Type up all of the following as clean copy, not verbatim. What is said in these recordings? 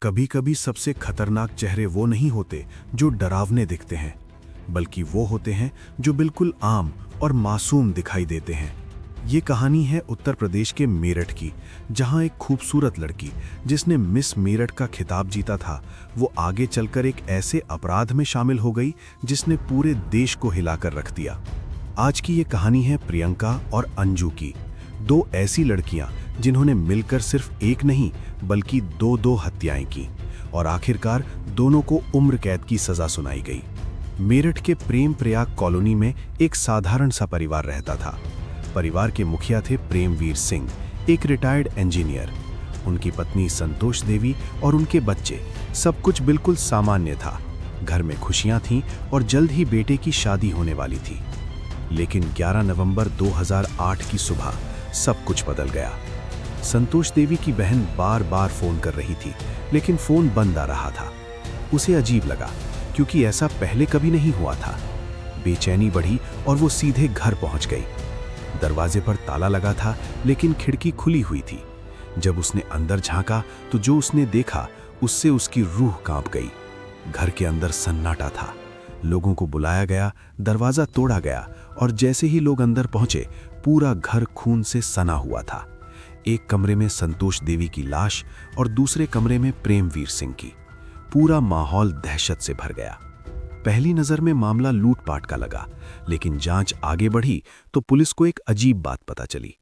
कभी कभी सबसे खतरनाक चेहरे वो नहीं होते जो डरावने दिखते हैं, बल्कि वो होते हैं जो बिल्कुल आम और मासूम दिखाई देते हैं। ये कहानी है उत्तर प्रदेश के मेरठ की, जहां एक खूबसूरत लड़की जिसने मिस मेरठ का खिताब जीता था, वो आगे चलकर एक ऐसे अपराध में शामिल हो गई जिसने पूरे देश को हिलाकर रख दिया। आज की ये कहानी है प्रियंका और अंजू की, दो ऐसी लड़कियां जिन्होंने मिलकर सिर्फ एक नहीं बल्कि दो हत्याएं की और आखिरकार दोनों को उम्र कैद की सजा सुनाई गई। मेरठ के प्रेम प्रयाग कॉलोनी में एक साधारण सा परिवार रहता था। परिवार के मुखिया थे प्रेमवीर सिंह, एक रिटायर्ड इंजीनियर। उनकी पत्नी संतोष देवी और उनके बच्चे, सब कुछ बिल्कुल सामान्य था। घर में खुशियां थीं और जल्द ही बेटे की शादी होने वाली थी। लेकिन 11 नवंबर 2008 की सुबह सब कुछ बदल गया। संतोष देवी की बहन बार बार फोन कर रही थी, लेकिन फोन बंद आ रहा था। उसे अजीब लगा, क्योंकि ऐसा पहले कभी नहीं हुआ था। बेचैनी बढ़ी और वो सीधे घर पहुंच गई। दरवाजे पर ताला लगा था, लेकिन खिड़की खुली हुई थी। जब उसने अंदर झांका तो जो उसने देखा उससे उसकी रूह कांप गई। घर के अंदर सन्नाटा था। लोगों को बुलाया गया, दरवाजा तोड़ा गया और जैसे ही लोग अंदर पहुंचे, पूरा घर खून से सना हुआ था। एक कमरे में संतोष देवी की लाश और दूसरे कमरे में प्रेमवीर सिंह की। पूरा माहौल दहशत से भर गया। पहली नजर में मामला लूटपाट का लगा, लेकिन जांच आगे बढ़ी तो पुलिस को एक अजीब बात पता चली।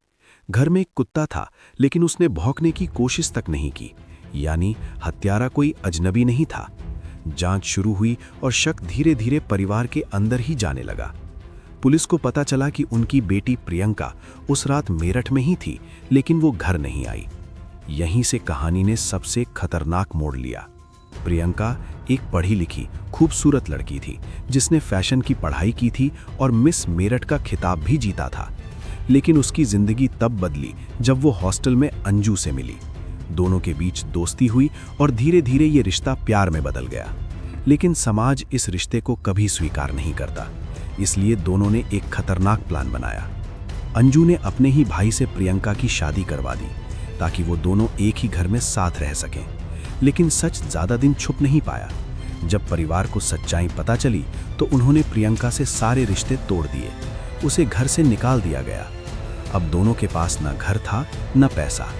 घर में एक कुत्ता था, लेकिन उसने भौंकने की कोशिश तक नहीं की, यानी हत्यारा कोई अजनबी नहीं था। जांच शुरू हुई और शक धीरे धीरे परिवार के अंदर ही जाने लगा। पुलिस को पता चला कि उनकी बेटी प्रियंका उस रात मेरठ में ही थी, लेकिन वो घर नहीं आई। यहीं से कहानी ने सबसे खतरनाक मोड़ लिया। प्रियंका एक पढ़ी लिखी खूबसूरत लड़की थी, जिसने फैशन की पढ़ाई की थी और मिस मेरठ का खिताब भी जीता था। लेकिन उसकी जिंदगी तब बदली जब वो हॉस्टल में अंजू से मिली। दोनों के बीच दोस्ती हुई और धीरे धीरे ये रिश्ता प्यार में बदल गया। लेकिन समाज इस रिश्ते को कभी स्वीकार नहीं करता, इसलिए दोनों ने एक खतरनाक प्लान बनाया। अंजू ने अपने ही भाई से प्रियंका की शादी करवा दी, ताकि वो दोनों एक ही घर में साथ रह सकें। लेकिन सच ज्यादा दिन छुप नहीं पाया। जब परिवार को सच्चाई पता चली तो उन्होंने प्रियंका से सारे रिश्ते तोड़ दिए। उसे घर से निकाल दिया गया। अब दोनों के पास न घर था न पैसा।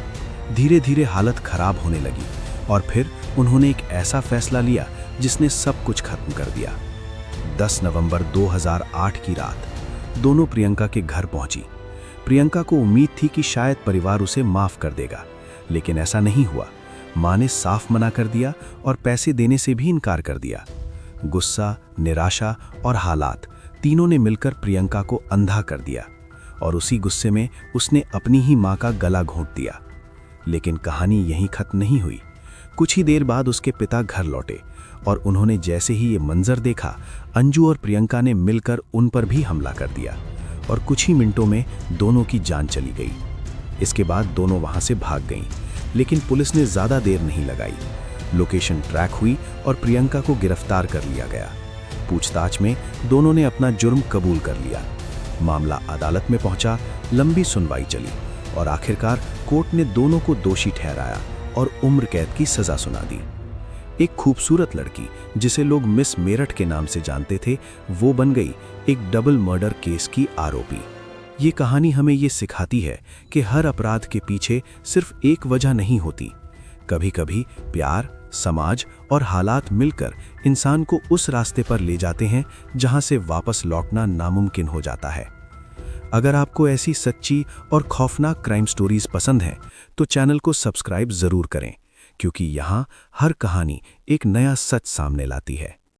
धीरे धीरे हालत खराब होने लगी और फिर उन्होंने एक ऐसा फैसला लिया जिसने सब कुछ खत्म कर दिया। 10 नवंबर 2008 की रात दोनों प्रियंका के घर पहुंची। प्रियंका को उम्मीद थी कि शायद परिवार उसे माफ कर देगा, लेकिन ऐसा नहीं हुआ। मां ने साफ मना कर दिया और पैसे देने से भी इनकार कर दिया। गुस्सा, निराशा और हालात तीनों ने मिलकर प्रियंका को अंधा कर दिया और उसी गुस्से में उसने अपनी ही मां का गला घोंट दिया। लेकिन कहानी यहीं खत्म नहीं हुई। कुछ ही देर बाद उसके पिता घर लौटे और उन्होंने जैसे ही ये मंजर देखा, अंजू और प्रियंका ने मिलकर उन पर भी हमला कर दिया और कुछ ही मिनटों में दोनों की जान चली गई। इसके बाद दोनों वहां से भाग गईं, लेकिन पुलिस ने ज्यादा देर नहीं लगाई। लोकेशन ट्रैक हुई और प्रियंका को गिरफ्तार कर लिया गया। पूछताछ में दोनों ने अपना जुर्म कबूल कर लिया। मामला अदालत में पहुंचा, लंबी सुनवाई चली और आखिरकार कोर्ट ने दोनों को दोषी ठहराया और उम्र कैद की सजा सुना दी। एक खूबसूरत लड़की जिसे लोग मिस मेरठ के नाम से जानते थे, वो बन गई एक डबल मर्डर केस की आरोपी। ये कहानी हमें ये सिखाती है कि हर अपराध के पीछे सिर्फ एक वजह नहीं होती। कभी कभी प्यार, समाज और हालात मिलकर इंसान को उस रास्ते पर ले जाते हैं जहां से वापस लौटना नामुमकिन हो जाता है। अगर आपको ऐसी सच्ची और खौफनाक क्राइम स्टोरीज पसंद हैं, तो चैनल को सब्सक्राइब जरूर करें, क्योंकि यहाँ हर कहानी एक नया सच सामने लाती है।